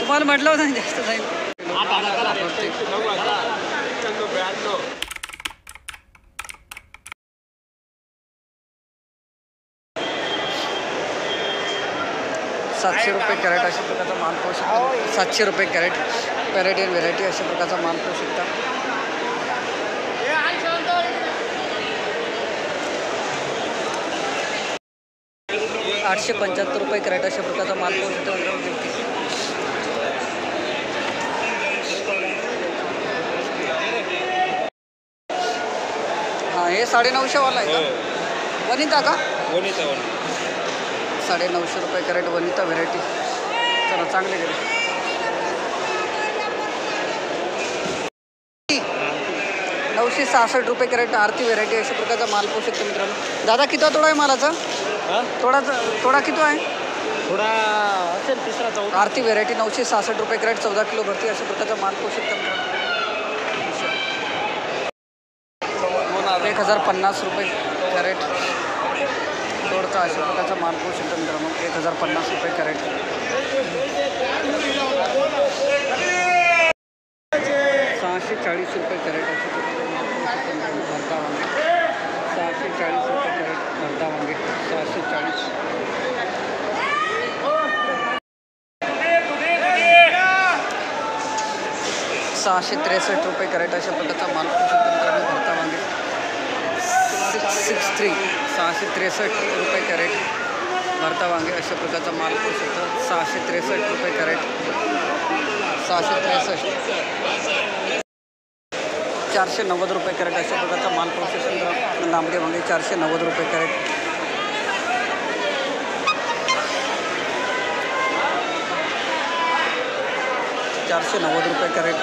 तुम्हाला म्हटलं होतं ना जास्त जाईल. 700 रुपये कॅरेट अशा प्रकारचा माल पाहू शकता. 700 रुपये कॅरेट व्हरायटी अँड व्हरायटी अशा प्रकारचा माल पाहू शकता. 875 रुपये कॅरेट अशा प्रकारचा माल पाहू शकता. हां हे 950 वाला आहे का? वनिता का? वनिता 950 रुपये कॅरेट वनिता व्हेरायटी. चला चांगले गेले. 966 रुपये कॅरेट आरती व्हेरायटी अशा प्रकारचा माल पाहू शकतो मित्रांनो. दादा किती तोडा आहे मालाचा? तोडा किती आहे? थोडा असेल तिसरा चौथा. आरती व्हेरायटी 966 रुपये कॅरेट 14 किलो भरती अशा प्रकारचा माल पाहू शकतो मित्रांनो. 1050 रुपये कॅरेट तोडता अशा प्रकारचा माल पाहू शकतो मित्रांनो. 1050 रुपये कॅरेट. 640 रुपये कॅरेट अशा प्रकारचा माल पाहू शकतो मित्रांनो. भरता वांगे 640 रुपये कॅरेट भरता वांगे 640. 663 रुपये कॅरेट अशा प्रकारचा माल पाहू शकतो मित्रांनो. भरता वांगे 663 663 रुपये कॅरेट भरता वांगे अशा प्रकारचा माल पाहू शकतो. 663 रुपये कॅरेट 663. 490 रुपये कॅरेट अशा प्रकारचा माल पाहू शकतो मित्रांनो. लांबडे वांगे 490 रुपये कॅरेट. 490 रुपये कॅरेट.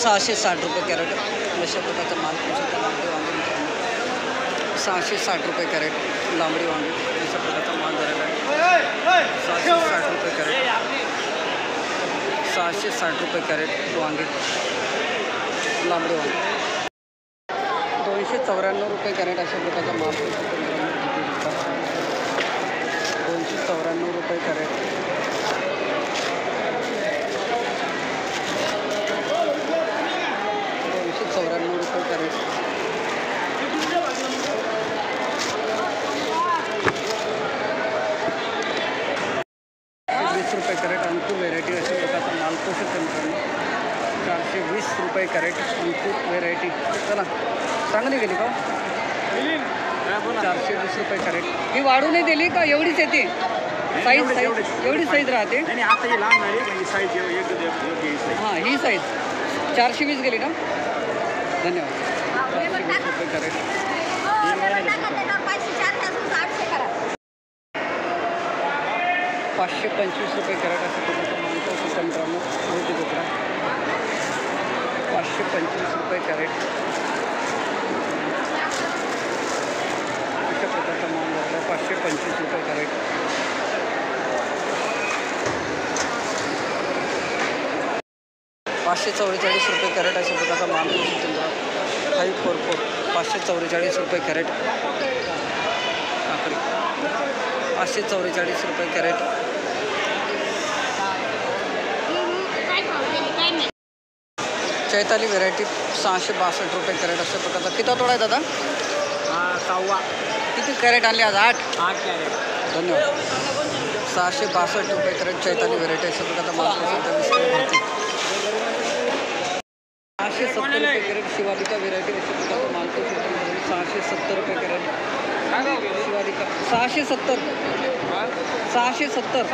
660 रुपये कॅरेट अशा प्रकारचा माल पाहू शकता. लांबडी वांगे मित्रांनो 660 रुपये कॅरेट लांबडी वांगे अशा प्रकारचा माल झालेला आहे. 660 रुपये कॅरेट 660 रुपये कॅरेट वांगे लांबडी वांगे. 294 रुपये कॅरेट अशा प्रकारचा माल पाहू शकतो मित्रांनो. 294 रुपये कॅरेट. 294 रुपये कॅरेट. 20 रुपये कॅरेट अंकुर व्हेरायटी अशा प्रकारचा माल पाहू शकतो मित्रांनो. 420 रुपये कॅरेट अंकुर व्हेरायटी. चला चांगली गेली का? 420 रुपये कॅरेट. ही वाढू नाही दिली का? एवढीच येते साईज? एवढी साईज राहते. हां ही साईज 420 गेली ना. धन्यवाद. 420 रुपये कॅरेट. 525 रुपये कॅरेट अशा प्रकारचा माल पाहू शकतो मित्रांनो. मोठी बोकडा 525 रुपये कॅरेट अशा प्रकारचा माल झाला. 525 रुपये कॅरेट. 544 रुपये कॅरेट अशा प्रकारचा माल पाहू शकतो मित्रांनो. 544 544 रुपये कॅरेट. काकडी 544 रुपये कॅरेट. चैताली व्हेरायटी 662 रुपये कॅरेट अशा प्रकारचा. किती तोडा आहे दादा? 6. किती कॅरेट आणले आज? 8 कॅरेट. धन्यवाद. 662 रुपये कॅरेट चैताली व्हेरायटी अशा प्रकारचा माल पाहू शकतो. 670 रुपये कॅरेट शिवालिका व्हेरायटी अशा प्रकारचा माल पाहू शकतो. 670 रुपये कॅरेट शिवालिका. 670 670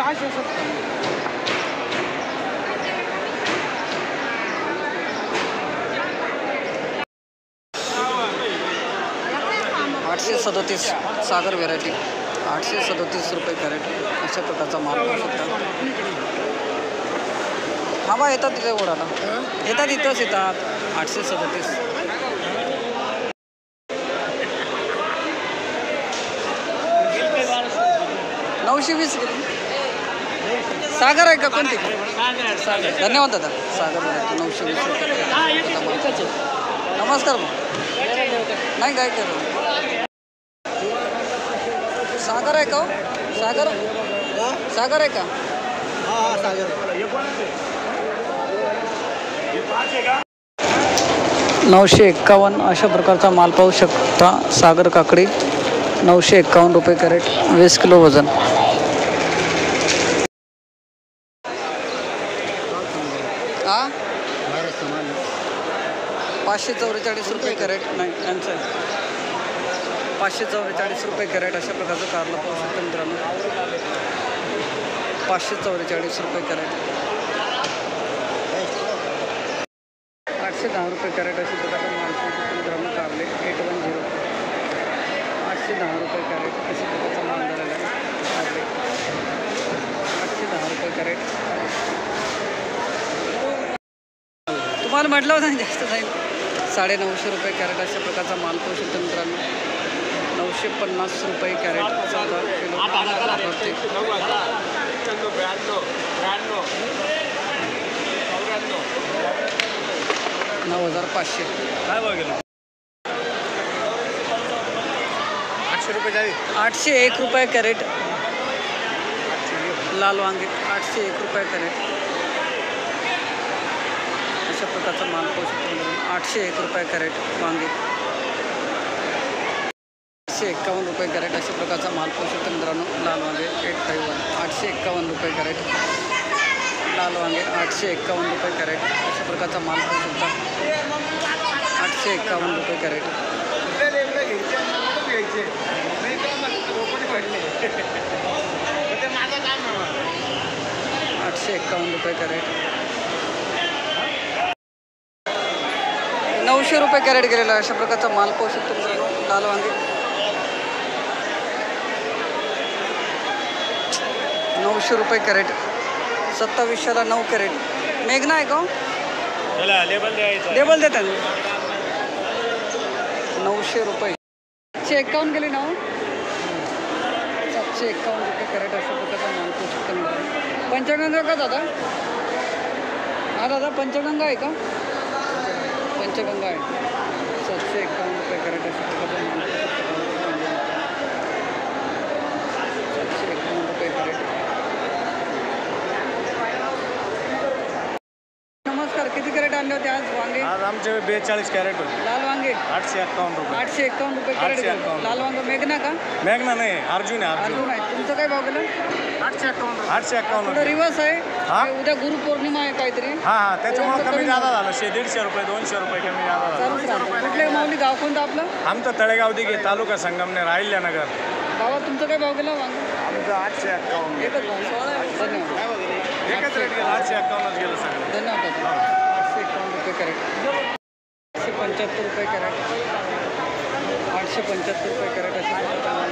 837 सागर व्हेरायटी 837 रुपये कॅरेट अशा प्रकारचा माल पाहू शकता. हा बा येतात तिथे ओढाला येतात इथंच येतात. 837 920 गेली. सागर आहे का कोणती? सागर. धन्यवाद दादा. सागर व्हेरायटी 920 रुपये. नमस्कार मग नाही काय करू. सागर आहे का हो? सागर सागर आहे का? हां सागर 951 अशा प्रकारचा माल पाहू शकता. सागर काकडी 951 रुपये कॅरेट, 20 किलो वजन. हा 544 रुपये कॅरेट. नाही यांचं 544 रुपये कॅरेट अशा प्रकारचं कारला पाहू शकतो मित्रांनो. 544 रुपये कॅरेट. 810 रुपये कॅरेट अशी प्रकारचा माल पाहू शकतो मित्रांनो. कारले 810 810 रुपये कॅरेट अशा प्रकारचा माल झालेला आहे. कारले 810 रुपये कॅरेट. तुम्हाला म्हटलं होतं ना जास्त जाईल. 950 रुपये कॅरेट अशा प्रकारचा माल पाहू शकतो मित्रांनो. 950 रुपये कॅरेट 14 किलो भरते. 9500 काय बघेल 800 रुपये जाईल. 801 रुपये कॅरेट लाल वांगे. 801 रुपये कॅरेट अशा प्रकारचा माल पाहू शकतो मित्रांनो. 801 रुपये कॅरेट वांगे. 851 रुपये कॅरेट अशा प्रकारचा माल पाहू शकतो मित्रांनो. लाल वांगे 851 851 रुपये कॅरेट. लाल वांगे 851 रुपये कॅरेट अशा प्रकारचा माल पाहू शकता. 851 रुपये कॅरेट. 851 रुपये कॅरेट. 900 रुपये कॅरेट गेलेला अशा प्रकारचा माल पाहू शकतो मित्रांनो. लाल वांगे 900 रुपये कॅरेट. 2700ला 9 कॅरेट. मेघना आहे का? लेबल देतात. 900 रुपये. 751 गेली ना. 751 रुपये कॅरेट अशा प्रकारचा माल पाहू शकतो मित्रांनो. पंचगंगा का दादा? हा दादा पंचगंगा आहे का? पंचगंगा आहे. 751 रुपये कॅरेट अशा प्रकारचा माल पाहू शकतो. 751 रुपये कॅरेट. नमस्कार, किती कॅरेट आणले होते आज वांगे? आज आमचे 42 कॅरेट होते. लाल वांगे 851 रुपये. 851 रुपये कॅरेट. 851. लाल वांगे मेघना का? मेघना नाही, अर्जुन आहे. अर्जुन आहे. तुमचं काय भाव गेलं? 851 थोडं रिवर्स आहे. हा? उद्या गुरुपौर्णिमा आहे काहीतरी. हां त्याच्यामुळे कमी जादा झालं. 150 रुपये 200 रुपये कमी जादा झालं. चालूच राहतं. कुठले माऊली गाव कोणतं आपलं? आमचं तळेगाव दिघे तालुका संगमनेर अहिल्यानगर. बाबा तुमचं काय भाव गेला वांगे? आमचं 851. एकच भाव. धन्यवाद. एकच रेट गेलं. 851च गेलं सगळं. धन्यवाद दादा. 851 रुपये कॅरेट. 875 रुपये कॅरेट. 875 रुपये कॅरेट अशी प्रकारचा माल.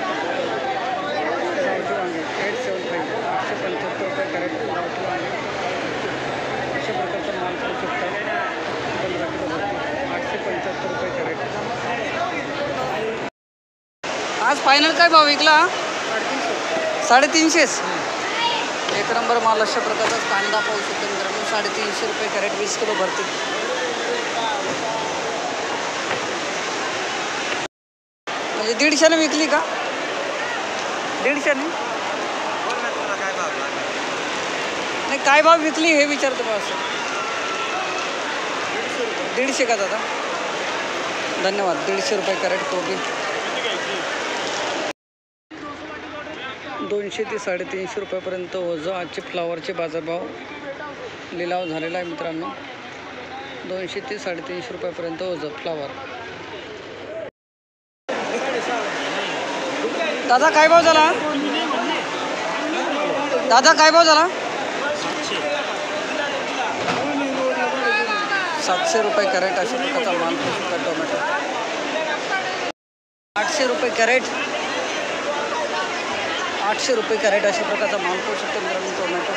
गावठी वांगे 875 875 रुपये कॅरेट. गावठी वांगे अशा प्रकारचा माल करू शकता. 15 किलो भरती. 875 रुपये कॅरेट. आज फायनल काय भाव विकला? 350. एक नंबर माल अशा प्रकारचा कांदा पाहू शकतो मित्रांनो. 350 रुपये कॅरेट, 20 किलो भरती. म्हणजे 150ने विकली का? 150ने नाही, काय भाव विकली हे विचारतो बा. असं 150 का दादा? धन्यवाद. 150 रुपये कॅरेट कोबी. 200 ते 350 रुपयापर्यंत ओझं. आजचे फ्लावरचे बाजारभाव लिलाव झालेला आहे मित्रांनो. 200 ते 350 रुपयापर्यंत ओझं फ्लावर. दादा काय भाव झाला? दादा काय भाव झाला? 700 रुपये कॅरेट अशा प्रकारचा माल पाहू शकता. टोमॅटो 800 रुपये कॅरेट. 800 रुपये कॅरेट अशा प्रकारचा माल पाहू शकतो मित्रांनो. टोमॅटो